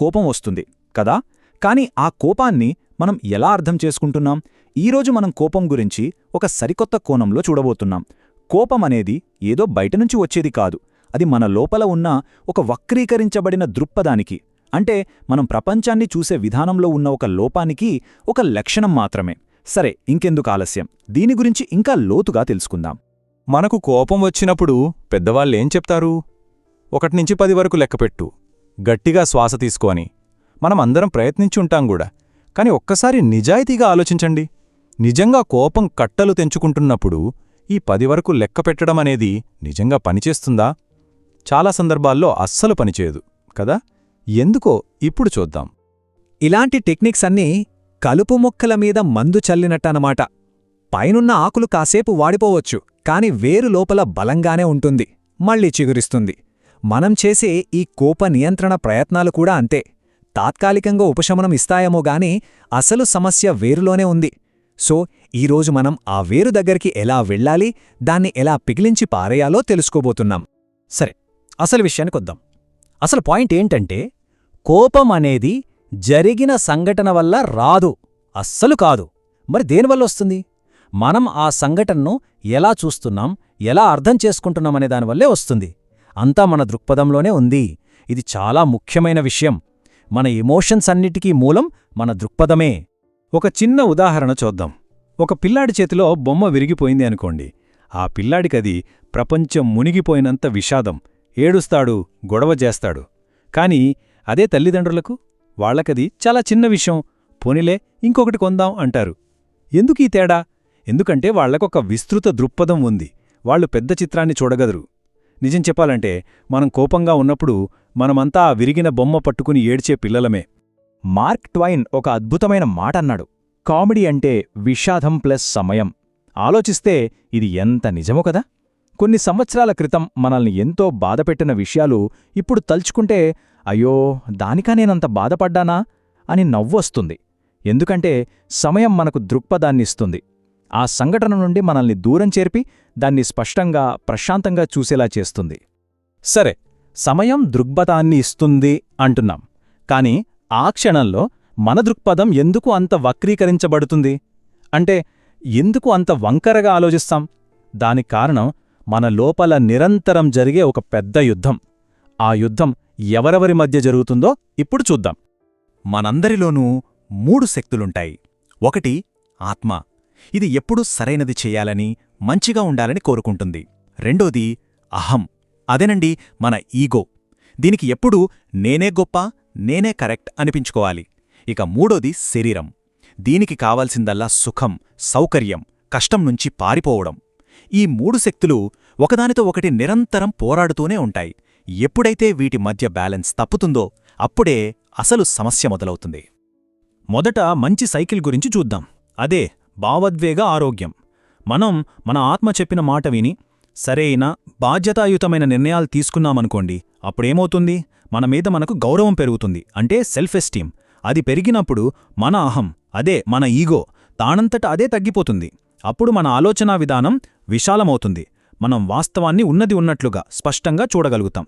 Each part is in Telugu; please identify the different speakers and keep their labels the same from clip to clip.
Speaker 1: కోపం వస్తుంది కదా. కాని ఆ కోపాన్ని మనం ఎలా అర్థం చేసుకుంటున్నాం? ఈరోజు మనం కోపం గురించి ఒక సరికొత్త కోణంలో చూడబోతున్నాం. కోపం అనేది ఏదో బయటనుంచి వచ్చేది కాదు. అది మన లోపల ఉన్న ఒక వక్రీకరించబడిన దృక్పథానికి, అంటే మనం ప్రపంచాన్ని చూసే విధానంలో ఉన్న ఒక లోపానికి ఒక లక్షణం మాత్రమే. సరే, ఇంకెందుకు ఆలస్యం, దీని గురించి ఇంకా లోతుగా తెలుసుకుందాం.
Speaker 2: మనకు కోపం వచ్చినప్పుడు పెద్దవాళ్ళేం చెప్తారు? 1 నుంచి 10 వరకు లెక్కపెట్టు, గట్టిగా శ్వాస తీసుకో అని. మనం అందరం ప్రయత్నించుంటాం కూడా. కాని ఒక్కసారి నిజాయితీగా ఆలోచించండి. నిజంగా కోపం కట్టలు తెంచుకుంటున్నప్పుడు ఈ 10 వరకు లెక్కపెట్టడమనేది నిజంగా పనిచేస్తుందా? చాలా సందర్భాల్లో అస్సలు పనిచేయదు కదా. ఎందుకో ఇప్పుడు చూద్దాం.
Speaker 3: ఇలాంటి టెక్నిక్స్ అన్నీ కలుపు మొక్కల మీద మందు చల్లినట్టనమాట. పైనున్న ఆకులు కాసేపు వాడిపోవచ్చు, కాని వేరు లోపల బలంగానే ఉంటుంది, మళ్ళీ చిగురిస్తుంది. మనం చేసే ఈ కోప నియంత్రణ ప్రయత్నాలు కూడా అంతే. తాత్కాలికంగా ఉపశమనం ఇస్తాయేమో గాని అసలు సమస్య వేరులోనే ఉంది. సో ఈరోజు మనం ఆ వేరు దగ్గరికి ఎలా వెళ్ళాలి, దాన్ని ఎలా పిగిలించి పారేయాలో తెలుసుకోబోతున్నాం.
Speaker 1: సరే, అసలు విషయానికొద్దాం. అసలు పాయింట్ ఏంటంటే, కోపం అనేది జరిగిన సంఘటన వల్ల రాదు, అస్సలు కాదు. మరి దేనివల్లొస్తుంది? మనం ఆ సంఘటనను ఎలా చూస్తున్నాం, ఎలా అర్థం చేసుకుంటున్నామనే దానివల్లే వస్తుంది. అంతా మన దృక్పథంలోనే ఉంది. ఇది చాలా ముఖ్యమైన విషయం. మన ఎమోషన్స్ అన్నిటికీ మూలం మన దృక్పథమే. ఒక చిన్న ఉదాహరణ చూద్దాం. ఒక పిల్లాడి చేతిలో బొమ్మ విరిగిపోయింది అనుకోండి. ఆ పిల్లాడికది ప్రపంచం మునిగిపోయినంత విషాదం. ఏడుస్తాడు, గొడవ చేస్తాడు. కాని అదే తల్లిదండ్రులకు, వాళ్లకది చాలా చిన్న విషయం. పోనిలే, ఇంకొకటి కొందాం అంటారు. ఎందుకీ తేడా? ఎందుకంటే వాళ్లకొక విస్తృత దృక్పథం ఉంది. వాళ్లు పెద్ద చిత్రాన్ని చూడగలరు. నిజం చెప్పాలంటే, మనం కోపంగా ఉన్నప్పుడు మనమంతా ఆ విరిగిన బొమ్మ పట్టుకుని ఏడ్చే పిల్లలమే. మార్క్ ట్వైన్ ఒక అద్భుతమైన మాట అన్నాడు, కామెడీ అంటే విషాదం ప్లస్ సమయం. ఆలోచిస్తే ఇది ఎంత నిజమో కదా. కొన్ని సంవత్సరాల క్రితం మనల్ని ఎంతో బాధపెట్టిన విషయాలు ఇప్పుడు తలుచుకుంటే అయ్యో, దానికా నేనంత బాధపడ్డానా అని నవ్వొస్తుంది. ఎందుకంటే సమయం మనకు దృక్పథాన్నిస్తుంది. ఆ సంఘటన నుండి మనల్ని దూరం చేర్పి దాన్ని స్పష్టంగా, ప్రశాంతంగా చూసేలా చేస్తుంది. సరే, సమయం దృక్పథాన్ని ఇస్తుంది అంటున్నాం. కాని ఆ క్షణంలో మన దృక్పథం ఎందుకు అంత వక్రీకరించబడుతుంది? అంటే ఎందుకు అంత వంకరగా ఆలోచిస్తాం? దానికి కారణం మన లోపల నిరంతరం జరిగే ఒక పెద్ద యుద్ధం. ఆ యుద్ధం ఎవరెవరి మధ్య జరుగుతుందో ఇప్పుడు చూద్దాం. మనందరిలోనూ 3 శక్తులుంటాయి. ఒకటి ఆత్మ. ఇది ఎప్పుడూ సరైనది చెయ్యాలని, మంచిగా ఉండాలని కోరుకుంటుంది. రెండోది అహం. అదేనండి మన ఈగో. దీనికి ఎప్పుడూ నేనే గొప్ప, నేనే కరెక్ట్ అనిపించుకోవాలి. ఇక మూడోది శరీరం. దీనికి కావాల్సిందల్లా సుఖం, సౌకర్యం, కష్టం నుంచి పారిపోవడం. ఈ 3 శక్తులు ఒకదానితో ఒకటి నిరంతరం పోరాడుతూనే ఉంటాయి. ఎప్పుడైతే వీటి మధ్య బ్యాలెన్స్ తప్పుతుందో అప్పుడే అసలు సమస్య మొదలవుతుంది. మొదట మంచి సైకిల్ గురించి చూద్దాం. అదే భావోద్వేగ ఆరోగ్యం. మనం మన ఆత్మ చెప్పిన మాట విని సరైన, బాధ్యతాయుతమైన నిర్ణయాలు తీసుకున్నామనుకోండి, అప్పుడేమవుతుంది? మన మీద మనకు గౌరవం పెరుగుతుంది, అంటే సెల్ఫ్ ఎస్టీమ్. అది పెరిగినప్పుడు మన అహం, అదే మన ఈగో, తానంతట అదే తగ్గిపోతుంది. అప్పుడు మన ఆలోచనా విధానం విశాలమవుతుంది. మనం వాస్తవాన్ని ఉన్నది ఉన్నట్లుగా స్పష్టంగా చూడగలుగుతాం.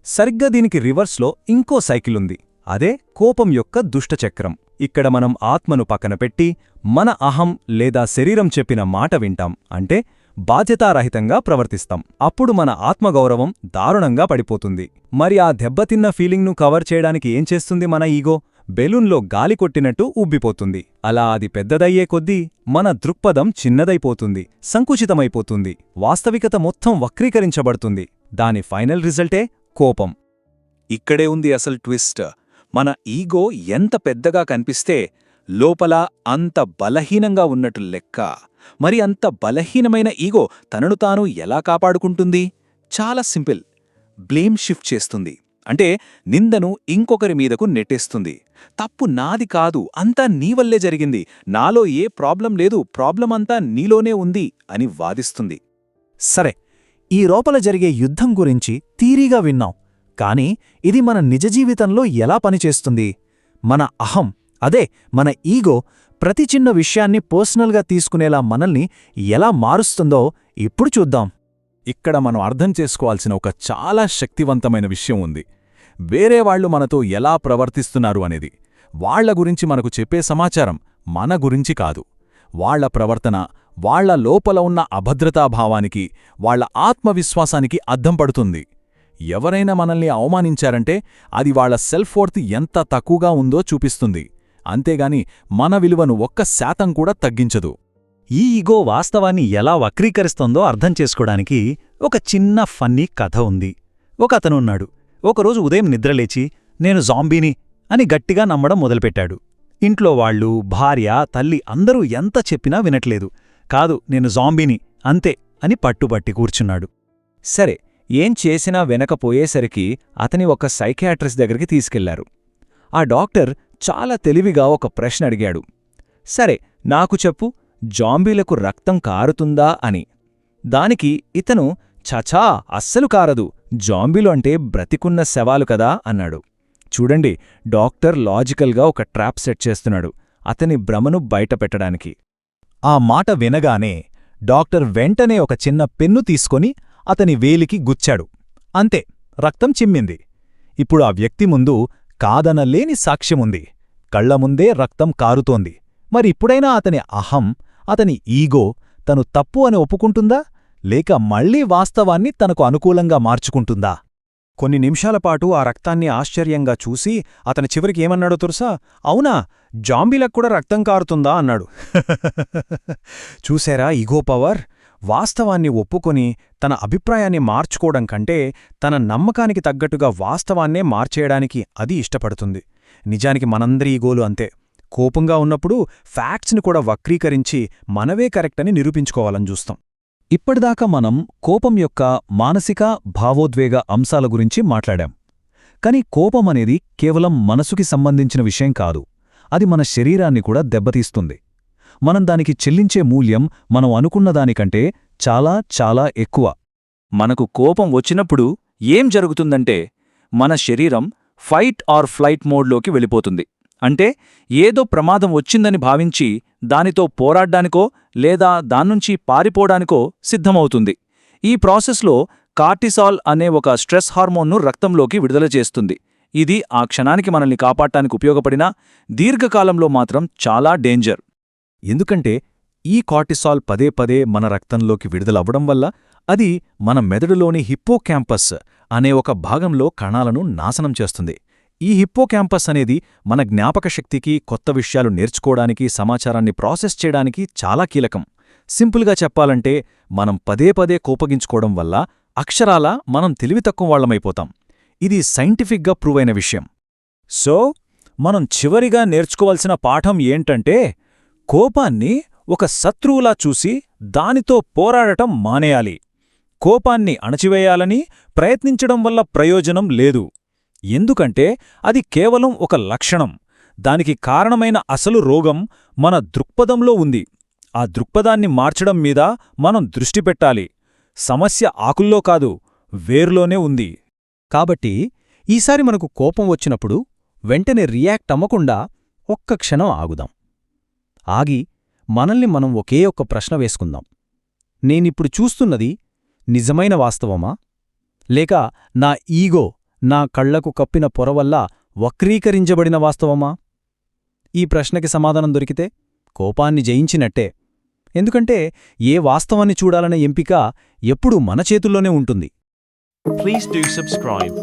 Speaker 1: సరిగ్గా దీనికి రివర్స్లో ఇంకో సైకిలుంది. అదే కోపం యొక్క దుష్టచక్రం. ఇక్కడ మనం ఆత్మను పక్కన పెట్టి మన అహం లేదా శరీరం చెప్పిన మాట వింటాం, అంటే బాధ్యతారహితంగా ప్రవర్తిస్తాం. అప్పుడు మన ఆత్మగౌరవం దారుణంగా పడిపోతుంది. మరి ఆ దెబ్బతిన్న ఫీలింగ్ను కవర్ చేయడానికి ఏం చేస్తుంది మన ఈగో? బెలూన్లో గాలి కొట్టినట్టు ఉబ్బిపోతుంది. అలా అది పెద్దదయ్యే కొద్దీ మన దృక్పథం చిన్నదైపోతుంది, సంకుచితమైపోతుంది, వాస్తవికత మొత్తం వక్రీకరించబడుతుంది. దాని ఫైనల్ రిజల్టే కోపం. ఇక్కడే ఉంది అసలు ట్విస్ట్. మన ఈగో ఎంత పెద్దగా కనిపిస్తే లోపల అంత బలహీనంగా ఉన్నట్టు లెక్క. మరి అంత బలహీనమైన ఈగో తనను తాను ఎలా కాపాడుకుంటుంది? చాలా సింపుల్. బ్లేమ్ షిఫ్ట్ చేస్తుంది. అంటే నిందను ఇంకొకరి మీదకు నెట్టేస్తుంది. తప్పు నాది కాదు, అంతా నీవల్లే జరిగింది, నాలో ఏ ప్రాబ్లం లేదు, ప్రాబ్లం అంతా నీలోనే ఉంది అని వాదిస్తుంది. సరే, ఈ లోపల జరిగే యుద్ధం గురించి థీరీగా విన్నాం. కాని ఇది మన నిజ జీవితంలో ఎలా పనిచేస్తుంది? మన అహం, అదే మన ఈగో, ప్రతి చిన్న విషయాన్ని పర్సనల్గా తీసుకునేలా మనల్ని ఎలా మారుస్తుందో ఇప్పుడు చూద్దాం. ఇక్కడ మనం అర్థం చేసుకోవాల్సిన ఒక చాలా శక్తివంతమైన విషయం ఉంది.
Speaker 2: వేరే వాళ్ళు మనతో ఎలా ప్రవర్తిస్తున్నారు అనేది. వాళ్ల గురించి మనకు చెప్పే సమాచారం మన గురించి కాదు. వాళ్ల ప్రవర్తన, వాళ్ల లోపల ఉన్న అభద్రతాభావానికి, వాళ్ల ఆత్మవిశ్వాసానికి అద్దం పడుతుంది. ఎవరైనా మనల్ని అవమానించారంటే అది వాళ్ల సెల్ఫ్ వర్త్ ఎంత తక్కువగా ఉందో చూపిస్తుంది. అంతేగాని మన విలువను 1% కూడా తగ్గించదు.
Speaker 1: ఈ ఈగో వాస్తవాన్ని ఎలా వక్రీకరిస్తోందో అర్థం చేసుకోవడానికి ఒక చిన్న ఫన్నీ కథ ఉంది. ఒక అతనున్నాడు. ఒకరోజు ఉదయం నిద్రలేచి నేను జాంబీని అని గట్టిగా నమ్మడం మొదలుపెట్టాడు. ఇంట్లో వాళ్ళు, భార్య, తల్లి అందరూ ఎంత చెప్పినా వినట్లేదు. కాదు, నేను జాంబీని అంతే అని పట్టుబట్టి కూర్చున్నాడు. సరే, ఏం చేసినా వెనకపోయేసరికి అతని ఒక సైకియాట్రిస్ట్ దగ్గరికి తీసుకెళ్లారు. ఆ డాక్టర్ చాలా తెలివిగా ఒక ప్రశ్న అడిగాడు. సరే, నాకు చెప్పు, జాంబీలకు రక్తం కారుతుందా అని. దానికి ఇతను ఛఛా, అస్సలు కారదు, జాంబీలు అంటే బ్రతికున్న శవాలు కదా అన్నాడు. చూడండి, డాక్టర్ లాజికల్గా ఒక ట్రాప్ సెట్ చేస్తున్నాడు అతని భ్రమను బయటపెట్టడానికి. ఆ మాట వినగానే డాక్టర్ వెంటనే ఒక చిన్న పెన్ను తీసుకొని అతని వేలికి గుచ్చాడు. అంతే, రక్తం చిమ్మింది. ఇప్పుడు ఆ వ్యక్తి ముందు కాదనలేని సాక్ష్యముంది. కళ్లముందే రక్తం కారుతోంది. మరి ఇప్పుడైనా అతని అహం, అతని ఈగో తను తప్పు అని ఒప్పుకుంటుందా, లేక మళ్లీ వాస్తవాన్ని తనకు అనుకూలంగా మార్చుకుంటుందా? కొన్ని నిమిషాలపాటు ఆ రక్తాన్ని ఆశ్చర్యంగా చూసి అతని చివరికి ఏమన్నాడో తెలుసా? అవునా, జాంబీలకు కూడా రక్తం కారుతుందా అన్నాడు. చూశారా ఈగో పవర్? వాస్తవాన్ని ఒప్పుకొని తన అభిప్రాయాన్ని మార్చుకోవడం కంటే తన నమ్మకానికి తగ్గట్టుగా వాస్తవాన్నే మార్చేయడానికి అది ఇష్టపడుతుంది. నిజానికి మనందరి ఈగోలు అంతే. కోపంగా ఉన్నప్పుడు ఫ్యాక్ట్స్ని కూడా వక్రీకరించి మనవే కరెక్ట్ అని నిరూపించుకోవాలని చూస్తాం. ఇప్పటిదాకా మనం కోపం యొక్క మానసిక, భావోద్వేగ అంశాల గురించి మాట్లాడాం. కాని కోపమనేది కేవలం మనసుకి సంబంధించిన విషయం కాదు. అది మన శరీరాన్ని కూడా దెబ్బతీస్తుంది. మనం దానికి చెల్లించే మూల్యం మనం అనుకున్నదానికంటే చాలా చాలా ఎక్కువ. మనకు కోపం వచ్చినప్పుడు ఏం జరుగుతుందంటే మన శరీరం ఫైట్ ఆర్ ఫ్లైట్ మోడ్లోకి వెళ్ళిపోతుంది. అంటే ఏదో ప్రమాదం వచ్చిందని భావించి దానితో పోరాడ్డానికో లేదా దాన్నుంచి పారిపోవడానికో సిద్ధమవుతుంది. ఈ ప్రాసెస్లో కార్టిసాల్ అనే ఒక స్ట్రెస్ హార్మోన్ను రక్తంలోకి విడుదల చేస్తుంది. ఇది ఆ క్షణానికి మనల్ని కాపాడటానికి ఉపయోగపడినా దీర్ఘకాలంలో మాత్రం చాలా డేంజర్. ఎందుకంటే ఈ కార్టిసాల్ పదే పదే మన రక్తంలోకి విడుదలవ్వడం వల్ల అది మన మెదడులోని హిప్పోక్యాంపస్ అనే ఒక భాగంలో కణాలను నాశనం చేస్తుంది. ఈ హిప్పోక్యాంపస్ అనేది మన జ్ఞాపకశక్తికి, కొత్త విషయాలు నేర్చుకోవడానికి, సమాచారాన్ని ప్రాసెస్ చేయడానికి చాలా కీలకం. సింపుల్గా చెప్పాలంటే మనం పదే పదే కోపగించుకోవడం వల్ల అక్షరాలా మనం తెలివితక్కువ వాళ్లమైపోతాం. ఇది సైంటిఫిక్గా ప్రూవ్ అయిన విషయం. సో మనం చివరిగా నేర్చుకోవాల్సిన పాఠం ఏంటంటే కోపాన్ని ఒక శత్రువులా చూసి దానితో పోరాడటం మానేయాలి. కోపాన్ని అణచివేయాలని ప్రయత్నించడం వల్ల ప్రయోజనం లేదు. ఎందుకంటే అది కేవలం ఒక లక్షణం. దానికి కారణమైన అసలు రోగం మన దృక్పథంలో ఉంది. ఆ దృక్పథాన్ని మార్చడం మీద మనం దృష్టి పెట్టాలి. సమస్య ఆకుల్లో కాదు, వేర్లోనే ఉంది. కాబట్టి ఈసారి మనకు కోపం వచ్చినప్పుడు వెంటనే రియాక్ట్ అమ్మకుండా ఒక్క క్షణం ఆగుదాం. ఆగి మనల్ని మనం ఒకే ఒక్క ప్రశ్న వేసుకుందాం. నేనిప్పుడు చూస్తున్నది నిజమైన వాస్తవమా, లేక నా ఈగో నా కళ్లకు కప్పిన పొరవల్ల వక్రీకరించబడిన వాస్తవమా? ఈ ప్రశ్నకి సమాధానం దొరికితే కోపాన్ని జయించినట్టే. ఎందుకంటే ఏ వాస్తవాన్ని చూడాలనే ఎంపిక ఎప్పుడూ మన చేతుల్లోనే ఉంటుంది.
Speaker 4: Please do subscribe.